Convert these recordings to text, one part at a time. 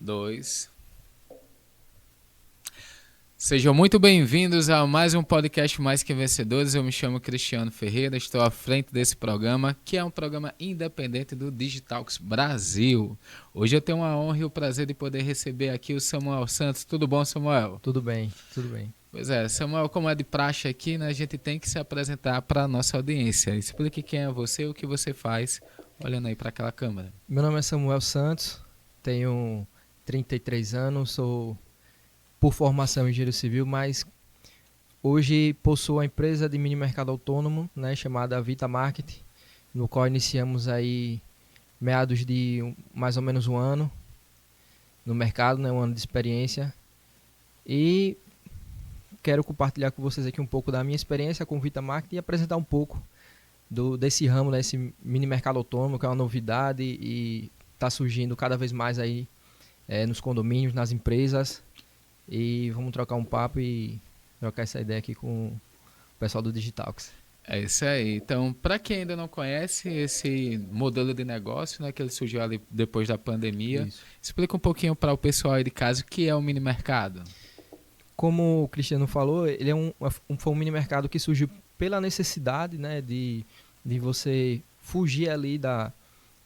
Dois. Sejam muito bem-vindos a mais um podcast Mais Que Vencedores. Eu me chamo Cristiano Ferreira, estou à frente desse programa, que é um programa independente do Digitalx Brasil. Hoje eu tenho a honra e o prazer de poder receber aqui o Samuel Santos. Tudo bom, Samuel? Tudo bem, tudo bem. Pois é, Samuel, como é de praxe aqui, né, a gente tem que se apresentar para a nossa audiência. Explique quem é você e o que você faz, olhando aí para aquela câmera. Meu nome é Samuel Santos, tenho 33 anos, sou por formação engenheiro civil, mas hoje possuo a empresa de mini mercado autônomo, né, chamada Vita Market, no qual iniciamos aí meados de mais ou menos um ano no mercado, né, um ano de experiência. E quero compartilhar com vocês aqui um pouco da minha experiência com Vita Market e apresentar um pouco desse ramo, desse mini mercado autônomo, que é uma novidade e está surgindo cada vez mais aí nos condomínios, nas empresas. E vamos trocar um papo e trocar essa ideia aqui com o pessoal do Digitalx. É isso aí. Então, para quem ainda não conhece esse modelo de negócio, né, que ele surgiu ali depois da pandemia, Isso. explica um pouquinho para o pessoal aí de casa o que é o mini mercado. Como o Cristiano falou, ele é foi um mini mercado que surgiu pela necessidade, né, de você fugir ali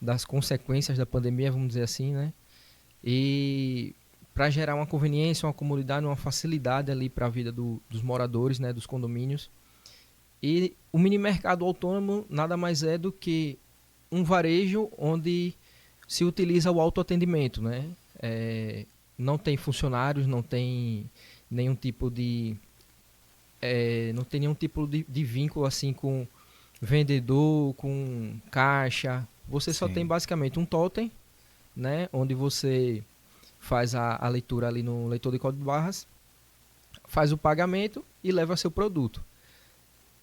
das consequências da pandemia, vamos dizer assim, né? E para gerar uma conveniência, uma comodidade, uma facilidade ali para a vida dos moradores, né, dos condomínios. E o mini mercado autônomo nada mais é do que um varejo onde se utiliza o autoatendimento, né? Não tem funcionários, não tem nenhum tipo de vínculo assim com vendedor, com caixa. Você só tem Sim. basicamente um totem, né, onde você faz a leitura ali no leitor de código de barras, faz o pagamento e leva seu produto.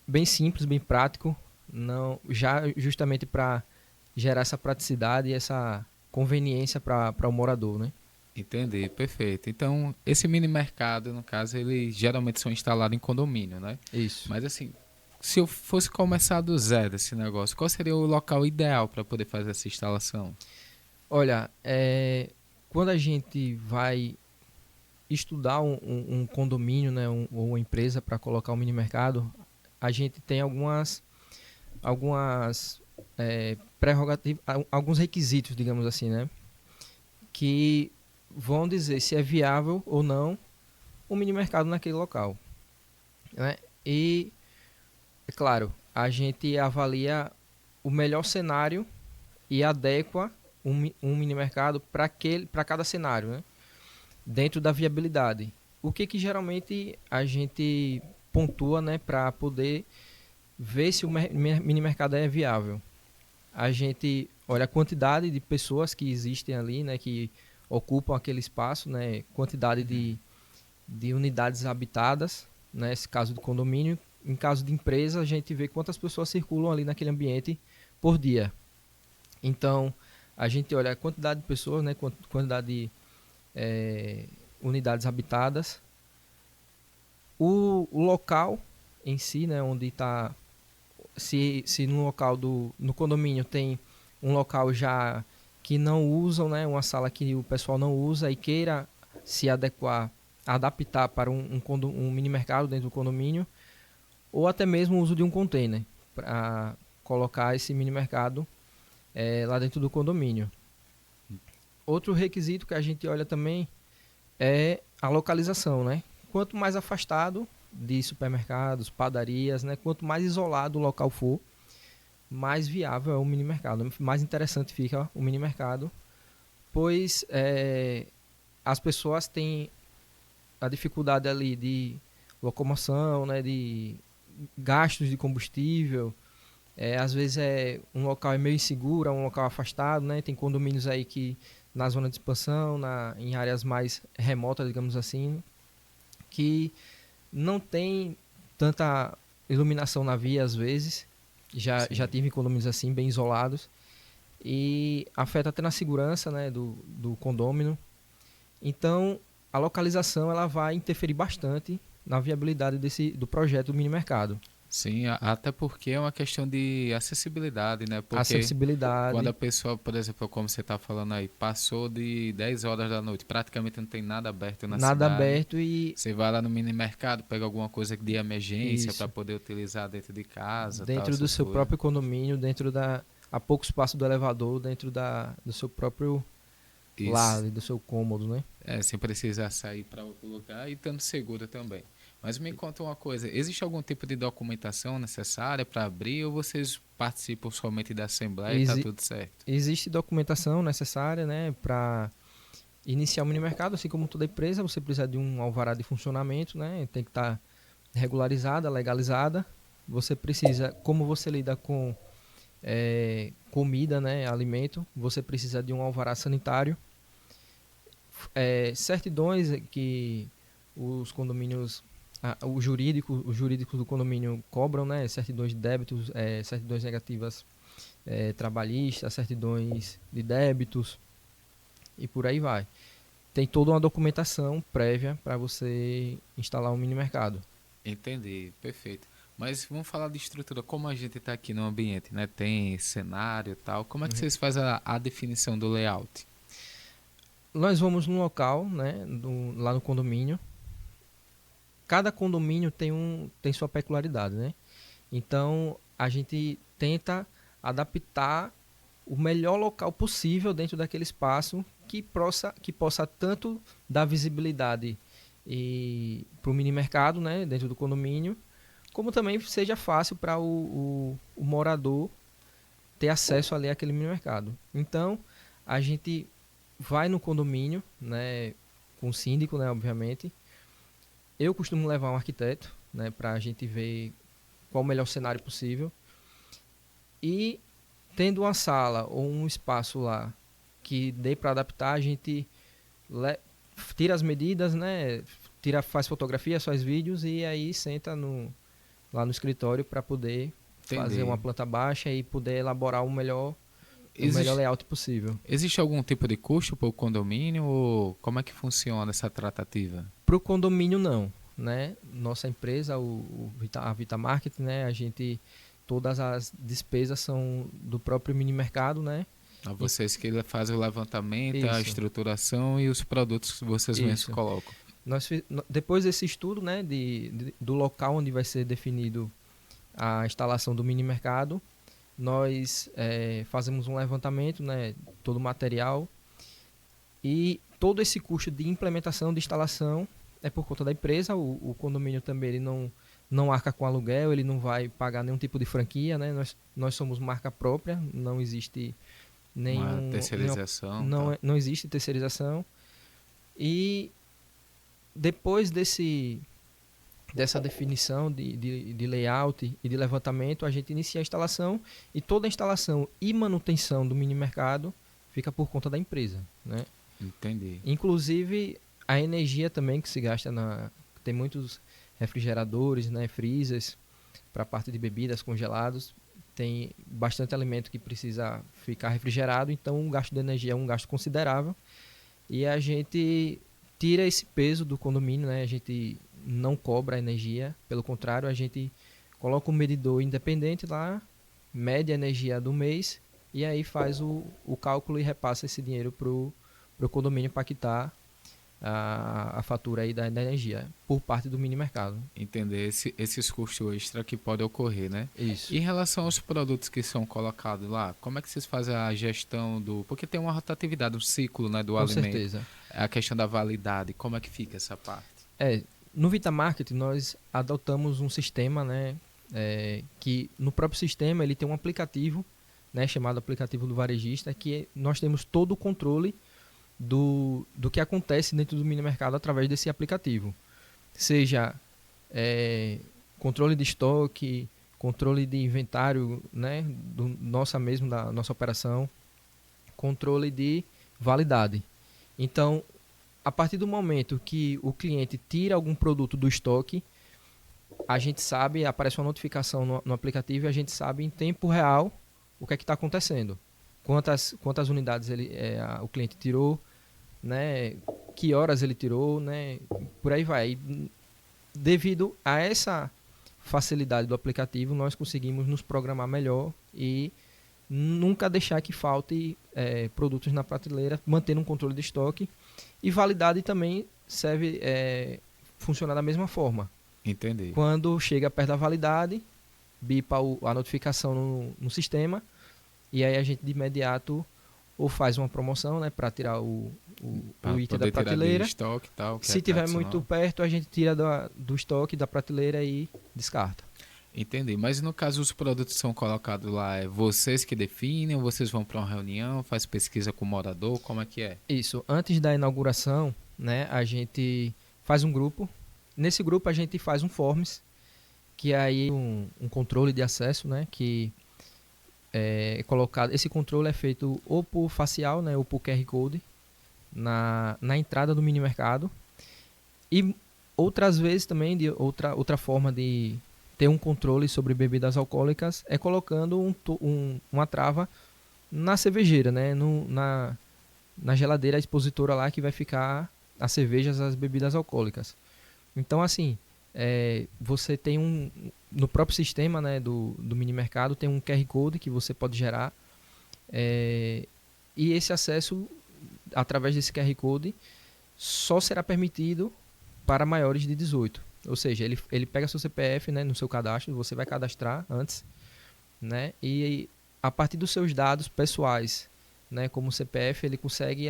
Bem simples, bem prático, não, já justamente para gerar essa praticidade e essa conveniência para o morador, né? Entendi, perfeito. Então, esse mini mercado, no caso, ele geralmente são instalados em condomínio, né? Isso. Mas assim, se eu fosse começar do zero esse negócio, qual seria o local ideal para poder fazer essa instalação? Olha, quando a gente vai estudar um condomínio, né, ou uma empresa para colocar um mini mercado, a gente tem algumas prerrogativas, alguns requisitos, digamos assim, né, que vão dizer se é viável ou não o mini mercado naquele local, né? E é claro, a gente avalia o melhor cenário e adequa um mini mercado para cada cenário, né? Dentro da viabilidade. O que geralmente a gente pontua, né, para poder ver se o mini mercado é viável? A gente olha a quantidade de pessoas que existem ali, né, que ocupam aquele espaço, né, quantidade de unidades habitadas, né, nesse caso de condomínio. Em caso de empresa, a gente vê quantas pessoas circulam ali naquele ambiente por dia. Então, a gente olha a quantidade de pessoas, né, quantidade de unidades habitadas, o local em si, né, onde está, se no local no condomínio tem um local já que não usam, né, uma sala que o pessoal não usa e queira se adequar, adaptar para um mini mercado dentro do condomínio, ou até mesmo o uso de um container para colocar esse mini mercado lá dentro do condomínio. Outro requisito que a gente olha também é a localização, né? Quanto mais afastado de supermercados, padarias, né? Quanto mais isolado o local for, mais viável é o mini mercado, mais interessante fica o mini mercado, pois as pessoas têm a dificuldade ali de locomoção, né? De gastos de combustível. Às vezes um local é meio inseguro, é um local afastado, né? Tem condomínios aí que na zona de expansão, em áreas mais remotas, digamos assim, que não tem tanta iluminação na via às vezes. Já Sim. tive condomínios assim, bem isolados. E afeta até na segurança, né, do condômino. Então, a localização ela vai interferir bastante na viabilidade do projeto do mini mercado. Sim, até porque é uma questão de acessibilidade, né? Porque quando Acessibilidade, a pessoa, por exemplo, como você está falando aí, passou de 10 horas da noite, praticamente não tem nada aberto na nada cidade. aberto e Você vai lá no mini mercado, pega alguma coisa de emergência para isso, poder utilizar dentro de casa, tal, dentro do essas seu coisas. próprio condomínio, dentro da a pouco espaço do elevador, dentro do seu próprio lar, Isso. ali, do seu cômodo, né? Sem precisar sair para outro lugar e estando seguro também. Mas me conta uma coisa, existe algum tipo de documentação necessária para abrir ou vocês participam somente da assembleia e está Exi tudo certo? existe documentação necessária, né, para iniciar o mini mercado, assim como toda empresa, você precisa de um alvará de funcionamento, né? Tem que estar regularizada, legalizada. Você precisa, como você lida com comida, né, alimento, você precisa de um alvará sanitário, certidões que os condomínios, os jurídicos do condomínio cobram, né, certidões de débitos, certidões negativas trabalhistas, certidões de débitos e por aí vai. Tem toda uma documentação prévia para você instalar um mini mercado. Entendi, perfeito. Mas vamos falar de estrutura, como a gente está aqui no ambiente, né? Tem cenário e tal. Como é que Uhum. vocês fazem a definição do layout? Nós vamos no local, né, lá no condomínio. Cada condomínio tem sua peculiaridade, né? Então a gente tenta adaptar o melhor local possível dentro daquele espaço que possa tanto dar visibilidade para o mini mercado, né, dentro do condomínio, como também seja fácil para o morador ter acesso ali àquele mini mercado. Então a gente vai no condomínio, né, com o síndico, né, obviamente. Eu costumo levar um arquiteto, né, para a gente ver qual o melhor cenário possível. E tendo uma sala ou um espaço lá que dê para adaptar, a gente tira as medidas, né? Faz fotografia, faz vídeos e aí senta lá no escritório para poder fazer uma Entendi. planta baixa e poder elaborar o melhor Existe, layout possível. existe algum tipo de custo para o condomínio ou como é que funciona essa tratativa? Para o condomínio não, né? Nossa empresa, a Vita Market, né? Todas as despesas são do próprio mini mercado, né? A E- vocês que fazem o levantamento, a Isso, estruturação e os produtos que vocês mesmos isso. colocam. Depois desse estudo, né, do local onde vai ser definido a instalação do mini mercado, nós fazemos um levantamento, né, todo o material e todo esse custo de implementação, de instalação é por conta da empresa. O condomínio também ele não arca com aluguel, ele não vai pagar nenhum tipo de franquia, né? Nós somos marca própria, não existe Uma nenhuma, terceirização, não, tá? não existe terceirização. E depois dessa definição de layout e de levantamento, a gente inicia a instalação e toda a instalação e manutenção do mini mercado fica por conta da empresa, né? Entendi. Inclusive a energia também que se gasta tem muitos refrigeradores, né, freezers para a parte de bebidas congelados, tem bastante alimento que precisa ficar refrigerado, então o gasto de energia é um gasto considerável e a gente tira esse peso do condomínio, né? A gente não cobra a energia, pelo contrário, a gente coloca um medidor independente lá, mede a energia do mês e aí faz o cálculo e repassa esse dinheiro pro condomínio para quitar a fatura aí da energia por parte do mini mercado. Entender esses custos extra que podem ocorrer, né? Isso, Em relação aos produtos que são colocados lá, como é que vocês fazem a gestão do... Porque tem uma rotatividade, um ciclo, né, do com alimento. certeza. A questão da validade, como é que fica essa parte? No Vitamarket nós adotamos um sistema, né, que no próprio sistema ele tem um aplicativo, né, chamado aplicativo do varejista, que nós temos todo o controle do que acontece dentro do mini mercado através desse aplicativo. Seja controle de estoque, controle de inventário, né, da nossa operação, controle de validade. Então, a partir do momento que o cliente tira algum produto do estoque, a gente sabe, aparece uma notificação no aplicativo e a gente sabe em tempo real o que é que está acontecendo. Quantas unidades o cliente tirou, né? Que horas ele tirou, né? Por aí vai. E devido a essa facilidade do aplicativo, nós conseguimos nos programar melhor e nunca deixar que falte produtos na prateleira, mantendo um controle de estoque. E validade também serve, funciona da mesma forma. Entendi. Quando chega perto da validade, bipa a notificação no sistema, e aí a gente de imediato ou faz uma promoção, né, para tirar o item da prateleira. Estoque, tal, se tiver muito perto, a gente tira do estoque da prateleira e descarta. Entendi. Mas no caso os produtos são colocados lá, é vocês que definem, ou vocês vão para uma reunião, faz pesquisa com o morador, como é que é? Isso. Antes da inauguração, né, a gente faz um grupo. Nesse grupo a gente faz um forms, que é aí um controle de acesso, né, que é colocado. Esse controle é feito ou por facial, né, ou por QR Code na entrada do mini mercado. E outras vezes também, de outra forma de ter um controle sobre bebidas alcoólicas é colocando uma trava na cervejeira, né, na geladeira expositora lá que vai ficar as cervejas, as bebidas alcoólicas. Então, assim, você tem no próprio sistema, né, do mini mercado tem um QR Code que você pode gerar, e esse acesso através desse QR Code só será permitido para maiores de 18. Ou seja, ele pega seu CPF, né, no seu cadastro, você vai cadastrar antes, né, e a partir dos seus dados pessoais, né, como o CPF, ele consegue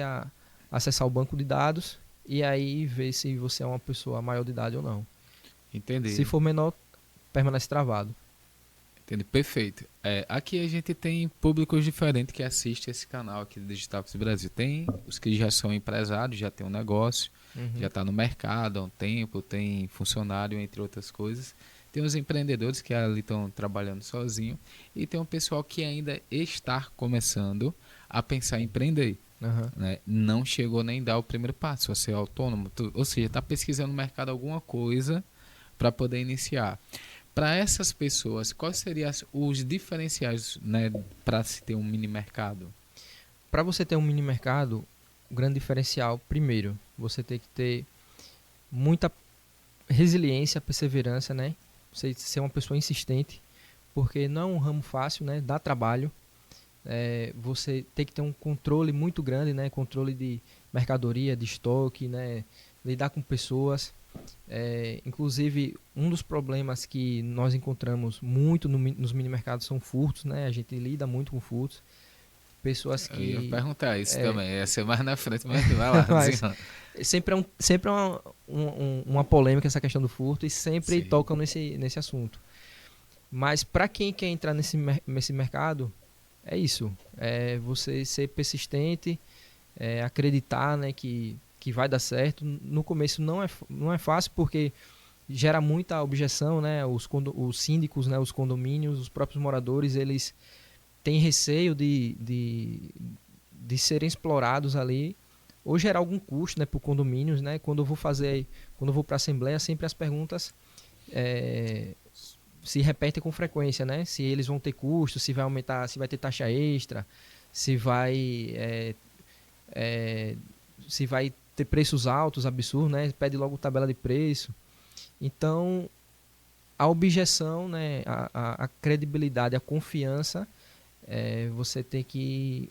acessar o banco de dados e aí ver se você é uma pessoa maior de idade ou não. Entendi. Se for menor, permanece travado. Entendi, perfeito. Aqui a gente tem públicos diferentes que assistem esse canal aqui do Digitalx Brasil. Tem os que já são empresários, já tem um negócio, já está no mercado há um tempo, tem funcionário, entre outras coisas. Tem os empreendedores que ali estão trabalhando sozinho e tem um pessoal que ainda está começando a pensar em empreender. Né? Não chegou nem a dar o primeiro passo, a ser autônomo, ou seja, está pesquisando no mercado alguma coisa para poder iniciar. Para essas pessoas, quais seriam os diferenciais, né, para se ter um mini mercado? Para você ter um mini mercado, o grande diferencial, primeiro, você tem que ter muita resiliência, perseverança, né? Você ser uma pessoa insistente, porque não é um ramo fácil, né? Dá trabalho. Você tem que ter um controle muito grande, né? Controle de mercadoria, de estoque, né? Lidar com pessoas. Inclusive, um dos problemas que nós encontramos muito nos mini mercados são furtos, né? A gente lida muito com furtos. Pessoas que... Eu ia perguntar isso também, ia ser mais na frente, mas vai lá. sempre é uma polêmica essa questão do furto e sempre Sim. tocam nesse assunto. Mas para quem quer entrar nesse mercado, é isso. É você ser persistente, acreditar, né, que vai dar certo. No começo não é fácil porque gera muita objeção, né? Os síndicos, né, os condomínios, os próprios moradores, eles têm receio de serem explorados ali ou gerar algum custo, né, para o condomínio, né? Quando eu vou para a assembleia, sempre as perguntas se repetem com frequência, né? Se eles vão ter custo, se vai aumentar, se vai ter taxa extra, se vai ter preços altos, absurdos, né? Pede logo tabela de preço. Então, a objeção, né? A credibilidade, a confiança, você tem que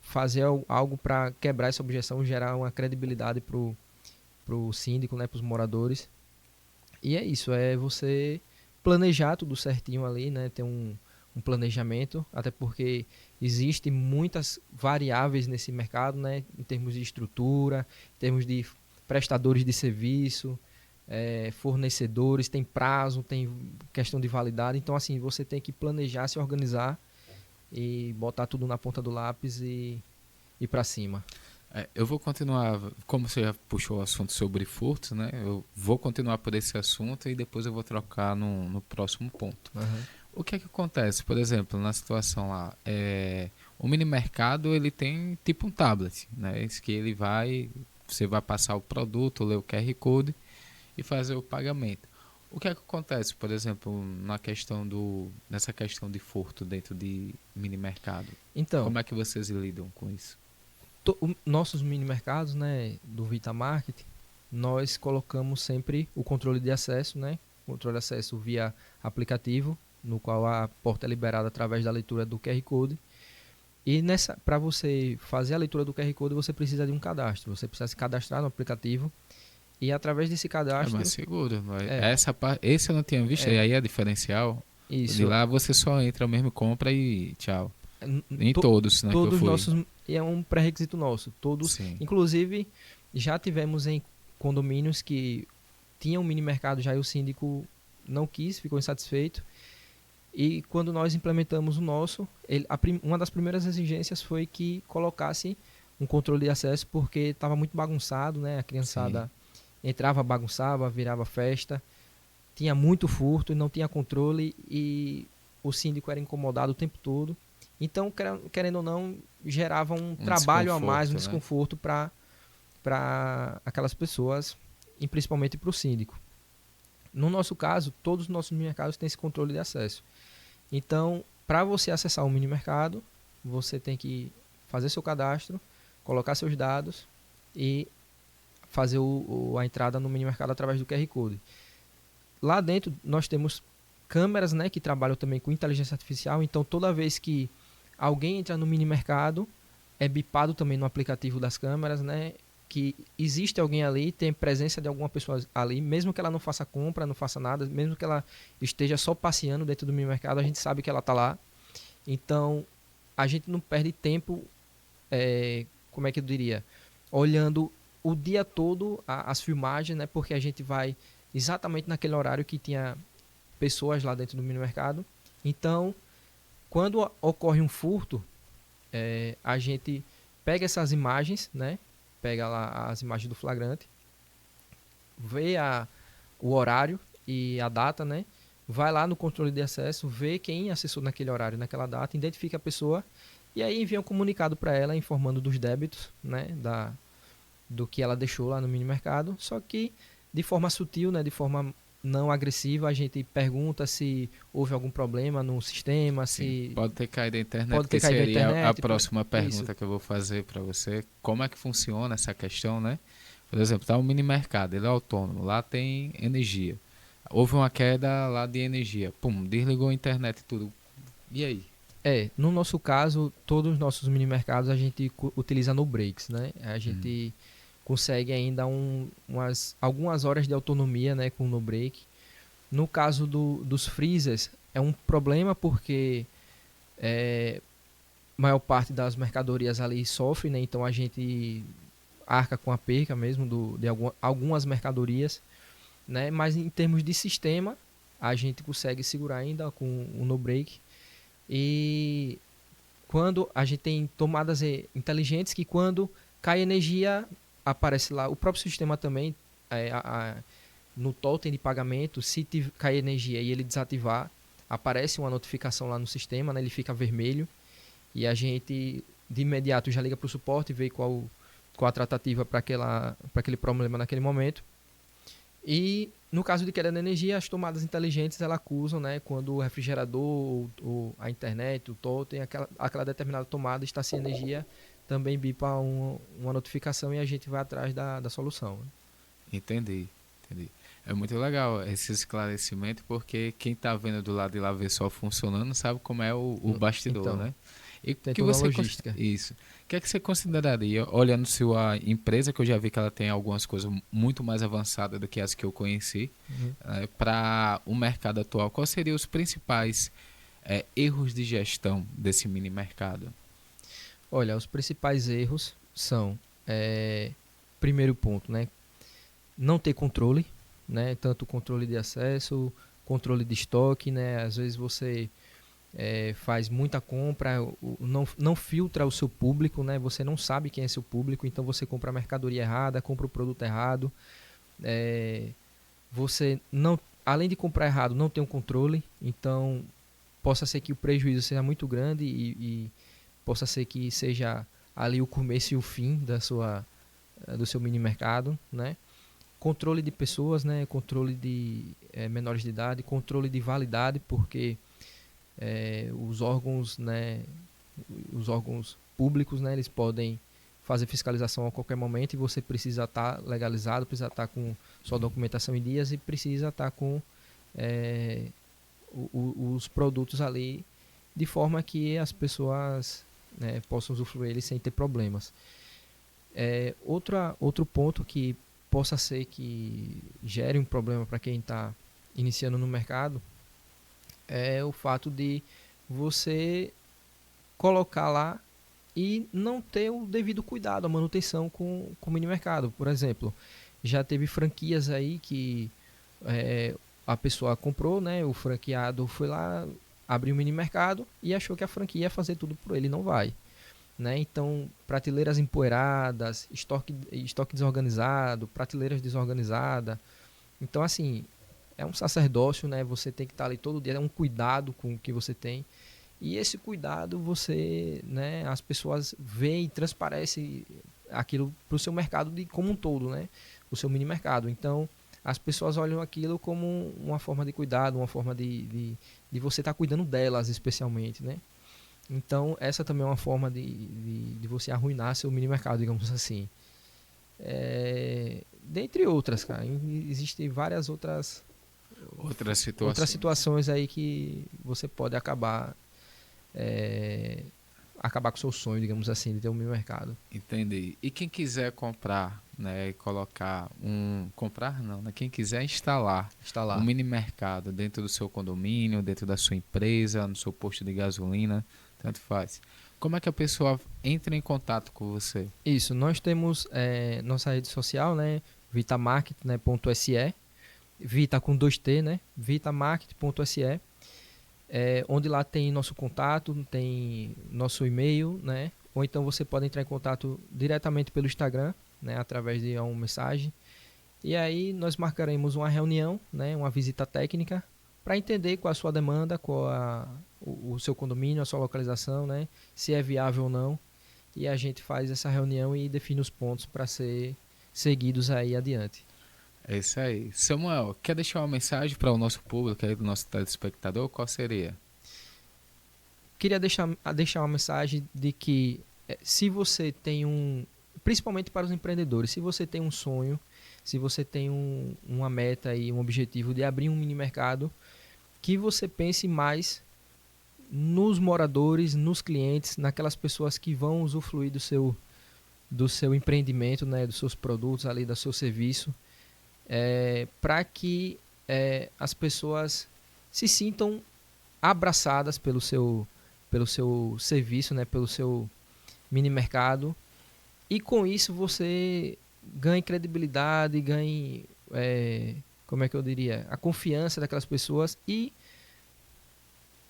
fazer algo para quebrar essa objeção, gerar uma credibilidade pro síndico, né? Para os moradores. E é isso, você planejar tudo certinho ali, né? Ter um planejamento, até porque existem muitas variáveis nesse mercado, né? Em termos de estrutura, em termos de prestadores de serviço, fornecedores, tem prazo, tem questão de validade. Então, assim, você tem que planejar, se organizar e botar tudo na ponta do lápis e ir para cima. Eu vou continuar, como você já puxou o assunto sobre furtos, né? Eu vou continuar por esse assunto e depois eu vou trocar no próximo ponto. O que é que acontece? Por exemplo, na situação lá, o mini mercado ele tem tipo um tablet, né? Esse que você vai passar o produto, ler o QR Code e fazer o pagamento. O que é que acontece, por exemplo, nessa questão de furto dentro de mini mercado? Então, como é que vocês lidam com isso? Nossos mini mercados, né, do Vita Market, nós colocamos sempre o controle de acesso, né, controle de acesso via aplicativo, no qual a porta é liberada através da leitura do QR Code. E para você fazer a leitura do QR Code, você precisa de um cadastro. Você precisa se cadastrar no aplicativo e através desse É cadastro... mais seguro. É, Esse eu não tinha visto, e é, aí é diferencial. De isso. lá você só entra mesmo, compra e tchau. Em To- todos, né, que eu Todos fui. nossos... É um pré-requisito nosso. Todos, Sim, inclusive, já tivemos em condomínios que tinham um mini mercado já e o síndico não quis, ficou insatisfeito. E quando nós implementamos o nosso, uma das primeiras exigências foi que colocasse um controle de acesso, porque estava muito bagunçado, né? A sim. criançada entrava, bagunçava, virava festa, tinha muito furto, não tinha controle e o síndico era incomodado o tempo todo. Então, querendo ou não, gerava um Um trabalho a mais, um desconforto, né? desconforto para aquelas pessoas e principalmente para o síndico. No nosso caso, todos os nossos mercados têm esse controle de acesso. Então, para você acessar o mini mercado, você tem que fazer seu cadastro, colocar seus dados e fazer a entrada no mini mercado através do QR Code. Lá dentro nós temos câmeras, né, que trabalham também com inteligência artificial. Então, toda vez que alguém entra no mini mercado, é bipado também no aplicativo das câmeras, né, que existe alguém ali, tem presença de alguma pessoa ali, mesmo que ela não faça compra, não faça nada, mesmo que ela esteja só passeando dentro do mini mercado, a gente sabe que ela está lá. Então, a gente não perde tempo, como é que eu diria, olhando o dia todo as filmagens, né, porque a gente vai exatamente naquele horário que tinha pessoas lá dentro do mini mercado. Então, quando ocorre um furto, a gente pega essas imagens, né? Pega lá as imagens do flagrante, vê o horário e a data, né? Vai lá no controle de acesso, vê quem acessou naquele horário, naquela data, identifica a pessoa e aí envia um comunicado para ela informando dos débitos, né? Do que ela deixou lá no mini mercado. Só que de forma sutil, né? De forma não agressiva, a gente pergunta se houve algum problema no sistema, Sim, se pode ter caído da internet, pode ter que caído da seria a internet. próxima Isso. pergunta que eu vou fazer para você. Como é que funciona essa questão, né? Por exemplo, tá um mini mercado, ele é autônomo, lá tem energia. Houve uma queda lá de energia, pum, desligou a internet e tudo. E aí? No nosso caso, todos os nossos mini mercados a gente utiliza no Breaks, né? A Hum, gente consegue ainda algumas horas de autonomia, né, com o no break. No caso dos freezers, é um problema porque maior parte das mercadorias ali sofre, né? Então a gente arca com a perca mesmo de algumas mercadorias, né? Mas em termos de sistema, a gente consegue segurar ainda com o no break. E quando a gente tem tomadas inteligentes que quando cai energia aparece lá o próprio sistema também, no totem de pagamento, se cair energia e ele desativar, aparece uma notificação lá no sistema, né? Ele fica vermelho e a gente de imediato já liga para o suporte e vê qual a tratativa para aquele problema naquele momento. E no caso de queda de energia, as tomadas inteligentes elas acusam, né, quando o refrigerador, ou a internet, o totem, aquela determinada tomada está sem energia, também bipa uma notificação e a gente vai atrás da solução. entendi, entendi. É muito legal esse esclarecimento, porque quem tá vendo do lado de lá ver só funcionando sabe como é o bastidor, Então, né? E tem que toda uma você logística. isso. O que é que você consideraria, olhando sua empresa, que eu já vi que ela tem algumas coisas muito mais avançadas do que as que eu conheci, Uhum. para o mercado atual, quais seriam os principais erros de gestão desse mini mercado? Olha, os principais erros são, primeiro ponto, né, não ter controle, né, tanto controle de acesso, controle de estoque, né, às vezes você faz muita compra, não filtra o seu público, né, você não sabe quem é seu público, então você compra a mercadoria errada, compra o produto errado, você não, além de comprar errado, não tem um controle, então possa ser que o prejuízo seja muito grande e possa ser que seja ali o começo e o fim do seu mini mercado, né? Controle de pessoas, né? Controle de menores de idade, controle de validade, porque os órgãos, né? Os órgãos públicos, né? Eles podem fazer fiscalização a qualquer momento e você precisa estar legalizado, precisa estar com sua documentação em dias e precisa estar com os produtos ali de forma que as pessoas, né, possam usufruir eles sem ter problemas. Outro ponto que possa ser que gere um problema para quem está iniciando no mercado é o fato de você colocar lá e não ter o devido cuidado, a manutenção com o mini mercado. Por exemplo, já teve franquias aí que a pessoa comprou, né? O franqueado foi lá, abriu um mini mercado e achou que a franquia ia fazer tudo por ele, não vai. Né? Então, prateleiras empoeiradas, estoque desorganizado, prateleiras desorganizadas. Então, assim, é um sacerdócio, né? Você tem que estar ali todo dia, é um cuidado com o que você tem. E esse cuidado você, né, as pessoas veem e transparece aquilo para o seu mercado como um todo, né? O seu mini mercado. Então, as pessoas olham aquilo como uma forma de cuidado, uma forma de você estar cuidando delas especialmente, né? Então, essa também é uma forma de você arruinar seu mini mercado, digamos assim. Dentre outras, cara, existem várias outras situações aí que você pode acabar com o seu sonho, digamos assim, de ter um mini mercado. Entendi. E quem quiser comprar, né, e colocar comprar não, né? Quem quiser instalar um mini mercado dentro do seu condomínio, dentro da sua empresa, no seu posto de gasolina, tanto faz. Como é que a pessoa entra em contato com você? Isso, nós temos nossa rede social, né, vitamarket, né, .se, Vita com 2T, né, vitamarket.se, onde lá tem nosso contato, tem nosso e-mail, né, ou então você pode entrar em contato diretamente pelo Instagram, né, através de uma mensagem, e aí nós marcaremos uma reunião, né, uma visita técnica, para entender qual a sua demanda, qual o seu condomínio, a sua localização, né, se é viável ou não, e a gente faz essa reunião e define os pontos para ser seguidos aí adiante. É isso aí. Samuel, quer deixar uma mensagem para o nosso público, aí, do nosso telespectador? Qual seria? Queria deixar uma mensagem de que se você tem principalmente para os empreendedores, se você tem um sonho, se você tem uma meta e um objetivo de abrir um mini mercado, que você pense mais nos moradores, nos clientes, naquelas pessoas que vão usufruir do seu empreendimento, né, dos seus produtos ali, do seu serviço, para que as pessoas se sintam abraçadas pelo seu serviço, né, pelo seu mini mercado, e com isso você ganhe credibilidade, ganhe, como é que eu diria, a confiança daquelas pessoas, e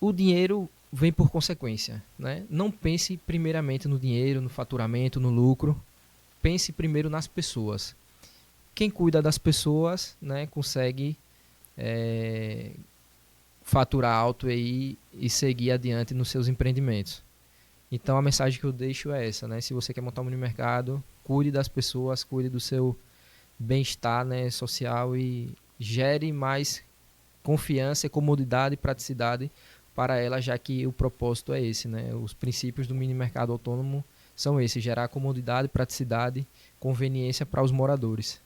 o dinheiro vem por consequência, né? Não pense primeiramente no dinheiro, no faturamento, no lucro. Pense primeiro nas pessoas. Quem cuida das pessoas, né, consegue faturar alto aí e seguir adiante nos seus empreendimentos. Então a mensagem que eu deixo é essa, né? Se você quer montar um mini mercado, cuide das pessoas, cuide do seu bem-estar, né, social, e gere mais confiança, comodidade e praticidade para ela, já que o propósito é esse, né? Os princípios do mini mercado autônomo são esses: gerar comodidade, praticidade, conveniência para os moradores.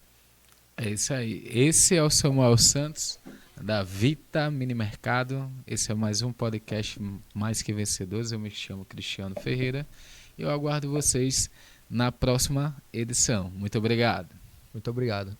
É isso aí. Esse é o Samuel Santos, da Vita Mini Mercado. Esse é mais um podcast Mais Que Vencedores. Eu me chamo Cristiano Ferreira e eu aguardo vocês na próxima edição. Muito obrigado. Muito obrigado.